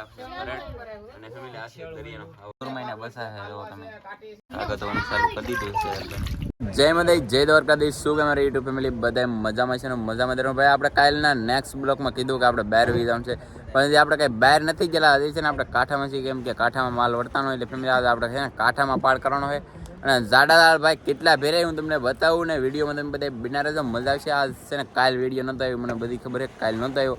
અને ફેમિલી આ છે દરિયાનો મહિના બસા છે જો તમે આગળ તો ચાલુ કરી દીધું છે જય માતા જય દ્વારકાધીશ શું કે મારી યુટ્યુબ ફેમિલી બધા મજામાં છે ને મજામાં રહેવાનું ભાઈ આપણે કાલના નેક્સ્ટ બ્લોકમાં કીધું કે આપણે બહાર વી જવાનું છે પણ આપણે કંઈ બહાર નથી ગયેલા હજી છે ને આપણે કાંઠામાં છીએ કેમ કે કાંઠામાં માલ વળતાનો એટલે ફેમિલી આપણે છે ને કાંઠામાં પાડ કરવાનો હોય અને જાડા દાળ ભાઈ કેટલા ભેરે હું તમને બતાવું ને વિડીયોમાં તમે બધા બિના રહેજો મજા આવશે આ છે ને કાલ વિડીયો નહોતો આવ્યો મને બધી ખબર છે કાલ નહોતો આવ્યો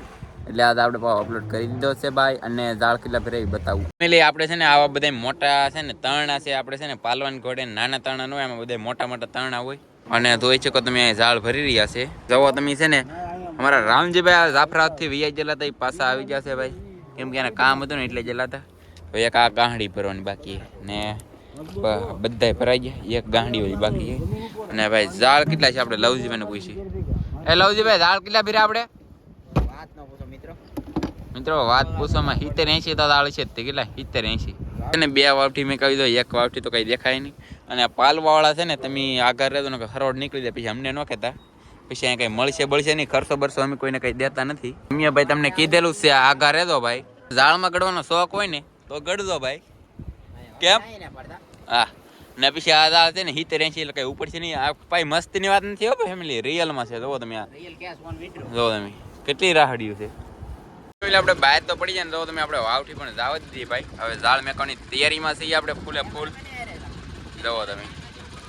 એટલે આ આપણે અપલોડ કરી દીધો છે ભાઈ અને જાળ કેટલા ફેરે બતાવું ફેમિલી આપણે છે ને આવા બધા મોટા છે ને તરણા છે આપણે છે ને પાલવાન ઘોડે નાના તરણા ન હોય એમાં બધા મોટા મોટા તરણા હોય અને જોઈ શકો તમે જાળ ભરી રહ્યા છે જવો તમે છે ને અમારા રામજીભાઈ આ જાફરાતથી વિયા ગયેલા હતા એ પાછા આવી જશે ભાઈ કેમ કે એને કામ હતું ને એટલે ગયેલા હતા તો એક આ ગાંહડી ભરવાની બાકી ને બધા ભરાઈ ગયા એક ગાંહડી હોય બાકી અને ભાઈ જાળ કેટલા છે આપણે લવજીભાઈને પૂછી એ લવજીભાઈ જાળ કેટલા ભર્યા આપણે મિત્રો વાત પૂછવામાં 70-80 તો દાળ છે તે કેટલા 70-80 અને બે વાવઠી મેં કહી દો એક વાવઠી તો કઈ દેખાય નહીં અને પાલવાવાળા છે ને તમે આગળ રહેતો ને હરોડ નીકળી જાય પછી અમને ન કહેતા પછી અહીંયા કંઈ મળશે નહીં ખર્ચો બરસો અમે કોઈને કંઈ દેતા નથી અમે ભાઈ તમને કીધેલું છે આગળ રહેતો ભાઈ ઝાડમાં ગળવાનો શોખ હોય ને તો ગળજો ભાઈ કેમ હા ને પછી આ દાળ છે ને 70-80 એટલે કઈ ઉપર છે નહીં આ ભાઈ મસ્તીની વાત નથી હો ફેમિલી રિયલમાં છે જોવો તમે આ જોવો તમે કેટલી રાહડિયું છે આપણે બહાર તો પડી જાય ને તો તમે આપણે વાવઠી પણ જાવ જ દઈએ ભાઈ હવે ઝાડ મેકવાની તૈયારીમાં છીએ આપણે ફૂલે ફૂલ જવો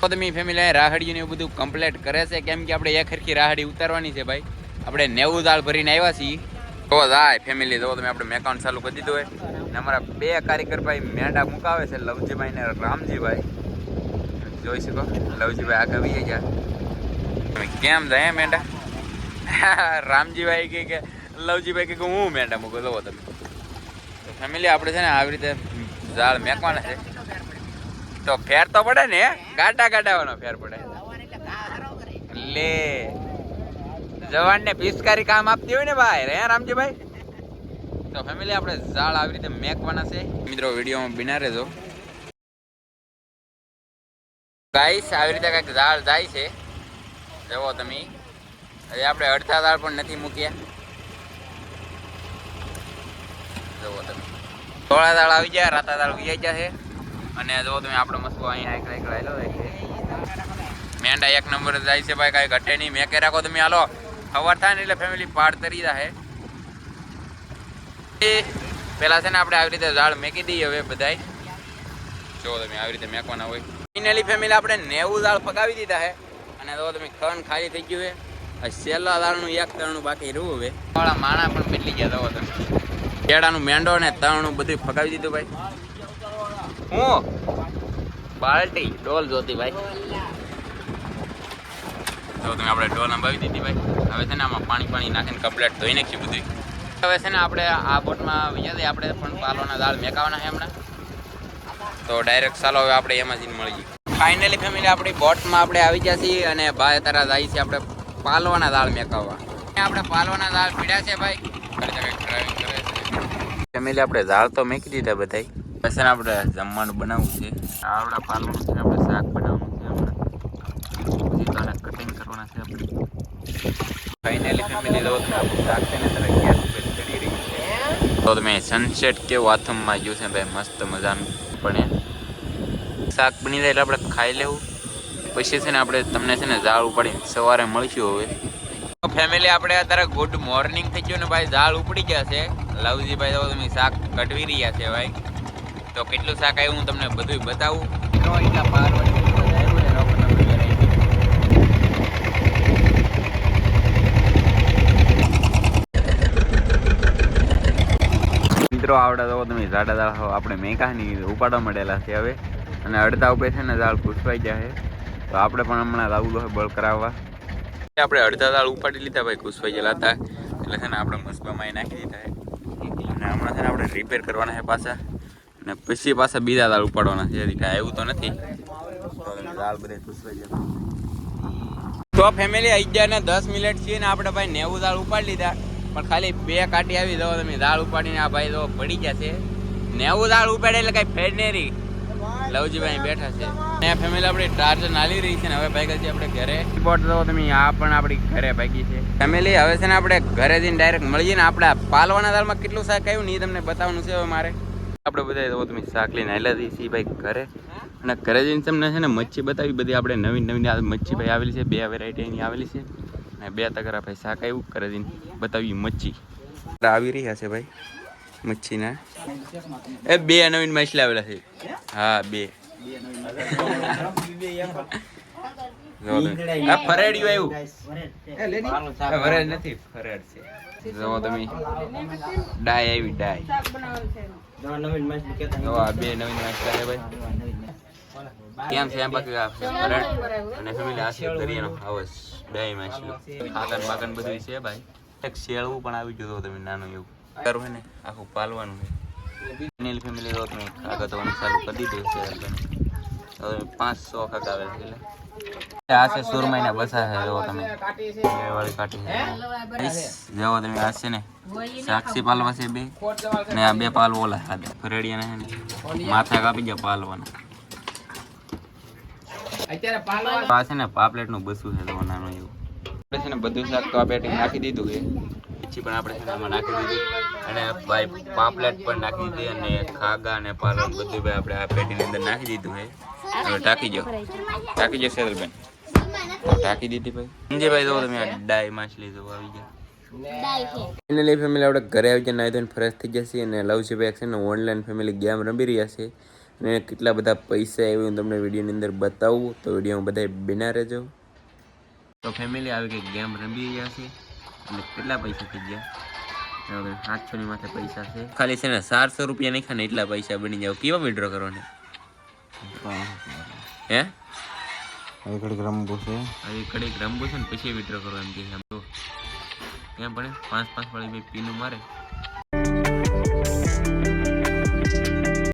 તમે ફેમિલી રાહડીયું ને એવું બધું કમ્પ્લીટ કરે છે કેમ કે આપણે એક હરખી રાહડી ઉતારવાની છે ભાઈ આપણે 90 ઝાડ ભરીને આવ્યા છીએ તો જાય ફેમિલી જવો તમે આપણે મેકાઉન્ટ ચાલુ કરી દીધું હોય ને અમારા બે કારીગર ભાઈ મેંડા મુકાવે છે લવજીભાઈ ને રામજીભાઈ જોઈ શકો લવજીભાઈ આગળ આવી ગયા તમે કેમ જાય મેંડા રામજીભાઈ કે લવજીભાઈ કે હું મેંડા મૂકો જોવો તમે તો ફેમિલી આપણે છે ને આવી રીતે ઝાડ મેકવાના છે તો ફેર તો પડે ને ગાડાવાનો ફેર પડે લે જવાન ને પિસ્કારી કામ આપતી હોય ને ભાઈ રે રામજીભાઈ તો ફેમિલી આપણે ઝાડ આવી રીતે મેકવાના છે મિત્રો વિડીયોમાં બિના રહેજો ગાઈસ આવી રીતે કંઈક ઝાડ જાય છે જવો તમે હવે આપણે અડધા ઝાડ પણ નથી મૂક્યા જવો તમે થોડા દાળ આવી જાય રાતા દાળ વી જશે અને જો તમે આપણો મસ્કો અહીંયા એકલા આવેલો મેંડા એક નંબર જાય છે ભાઈ કાંઈ ઘટે નહીં મેં કે રાખો તમે હાલો ખબર થાય ને એટલે ફેમિલી પાડ તરી જાય પેલા છે ને આપણે આવી રીતે ઝાડ મેકી દઈએ હવે બધાય જો તમે આવી રીતે મેકવાના હોય ફાઇનલી ફેમિલી આપણે 90 ઝાડ પકાવી દીધા છે અને જો તમે ખણ ખાલી થઈ ગયું છે છેલ્લા ઝાડનું એક તરણું બાકી રહ્યું હવે વાળા માણા પણ બદલી ગયા જો તમે કેળાનું મેંડો ને તરણું બધું ફગાવી દીધું ભાઈ હું બાલ્ટી ડોલ જોતી ભાઈ તો તમે આપણે ડોલ અંબાવી દીધી ભાઈ હવે છે ને આમાં પાણી નાખીને કમ્પ્લીટ ધોઈ નાખ્યું બધું હવે છે ને આપણે આ બોટમાં વિચારીએ આપણે પણ પાલોના દાળ મેકાવાના છે હમણાં તો ડાયરેક્ટ ચાલો હવે આપણે એમાં જઈને મળી જઈએ ફાઇનલી ફેમિલી આપણી બોટમાં આપણે આવી ગયા છીએ અને ભાઈ તારા જાય છે આપણે પાલવાના દાળ મેકાવવા આપણે પાલવાના દાળ પીડ્યા છે ભાઈ ડ્રાઇવિંગ કરે છે ફેમિલી આપણે ઝાડ તો મેકી દીધા બધા પછી ને આપણે જમવાનું બનાવવું છે આવડા પાલવાનું છે આપણે શાક બનાવવાનું છે આપણે પછી તો કટિંગ કરવાના છે આપણે ફાઇનલી ફેમિલી લો તમે આપણું શાક છે ને તરફ ગેસ ઉપર ચડી રહી છે તો તમે સનસેટ કેવું આથમમાં ગયું છે ભાઈ મસ્ત મજાનું પણ શાક બની જાય એટલે આપણે ખાઈ લેવું પછી છે ને આપણે તમને છે ને ઝાડ ઉપાડીને સવારે મળીશું હવે ફેમિલી આપણે અત્યારે ગુડ મોર્નિંગ થઈ ગયું ને ભાઈ ઝાડ ઉપડી ગયા છે લવજીભાઈ તો તમે શાક કટવી રહ્યા છે ભાઈ તો કેટલું શાક આવ્યું હું તમને બધું બતાવું મિત્રો આવડા તો તમે ઝાડા ઝાડ આપણે મેકાની ઉપાડવા મળેલા છે હવે અને અડધા ઉપર છે ને ઝાડ પૂછવાઈ જાય તો આપણે પણ હમણાં લાવવું હોય બળ કરાવવા આપણે અડધા દાળ ઉપાડી લીધા ભાઈ ખુશભાઈ ગયેલા હતા એટલે છે ને આપણે મસ્બામાં નાખી દીધા અને હમણાં છે ને આપણે રિપેર કરવાના છે પાછા અને પછી પાછા બીજા દાળ ઉપાડવાના છે કાંઈ એવું તો નથી દાળ બધે ખુશભાઈ ગયા તો ફેમિલી 11 ને 10 મિનિટ છે ને આપણે ભાઈ 90 દાળ ઉપાડી લીધા પણ ખાલી 2 કાઢી આવી દો તમે દાળ ઉપાડીને આ ભાઈ તો પડી ગયા છે 90 દાળ ઉપાડે એટલે કાંઈ ફેર નહીં રહી લવજીભાઈ બેઠા છે અને ફેમિલી આપણી ટાર્ચર નાલી રહી છે ને હવે ભાગ્યા છે આપણે ઘરે રિપોર્ટ તો તમે આ પણ આપણી ઘરે ભાગી છે ફેમિલી હવે છે ને આપણે ઘરે જઈને ડાયરેક્ટ મળીએ ને આપણે પાલવાના દાળમાં કેટલું શાક આવ્યું ને એ તમને બતાવવાનું છે હવે મારે આપણે બધા તો તમે શાક લઈને આવેલા છીએ ભાઈ ઘરે અને ઘરે જઈને તમને છે ને મચ્છી બતાવી બધી આપણે નવીન નવીન મચ્છી ભાઈ આવેલી છે 2 વેરાયટીની આવેલી છે અને 2 તગરા ભાઈ શાક આવ્યું ઘરે જઈને બતાવી મચ્છી આવી રહ્યા છે ભાઈ મચ્છીના એ 2 નવીન માછલી આવેલા છે હા 2 આ ફરેડિયું આવ્યું ફરેડ નથી ફરેડ છે જો તમે ડાય આવી ડાય જો આ 2 નવીન માછલી છે ભાઈ કેમ છે એમ બાકી ફરેડ અને ફેમિલી આ છે દરિયાનો હાવસ ડાય માછલી ખાકન બાકન બધું છે ભાઈ એક શેળવું પણ આવી ગયું તમે નાનું એવું કરવું હોય ને આખું પાલવાનું છે નીલ ફેમિલી તો તમે ખાગા તો ચાલુ કરી દીધું છે હવે 500 ખાગા આવે છે આ છે સુરમાઈના બસા છે જો તમે વાળી કાટી છે જો તમે આ છે ને સાક્ષી પાલવા છે 2 અને આ 2 પાલવો ઓલા ખાધા ફરેડિયાના છે ને માથા કાપી ગયા પાલવાના અત્યારે પાલવા આ છે ને પાપલેટ નું બસું છે તો નાનું એવું આપણે છે ને બધું શાક તો આ પેટી નાખી દીધું છે પછી પણ આપણે આમાં નાખી દીધું અને ભાઈ પાપલેટ પણ નાખી દીધી અને ખાગા અને પાલક બધું ભાઈ આપણે આ પેટીની અંદર નાખી દીધું છે હવે ટાંકી જો સેદલબેન ટાંકી દીધી ભાઈ સંજયભાઈ જો તમે આ ડાય માછલી જો આવી ગયા ફાઇનલી ફેમિલી આપણે ઘરે આવી જાય નાઈ ફ્રેશ થઈ જશે અને લવજીભાઈ છે ને ઓનલાઈન ફેમિલી ગેમ રમી રહ્યા છે અને કેટલા બધા પૈસા આવ્યું તમને વિડીયોની અંદર બતાવું તો વિડીયોમાં બધા બિના રહેજો તો ફેમિલી આવી ગઈ ગેમ રમી રહ્યા છે અને કેટલા પૈસા થઈ ગયા 700 ની માથે પૈસા છે ખાલી છે ને 400 રૂપિયા નહીં ખાને એટલા પૈસા બની જાવ કેવા વિડ્રો કરવાને હે હવે કડીક રમવું છે ને પછી વિડ્રો કરો એમ કે કેમ પડે 5 વાળી ભાઈ પીનું મારે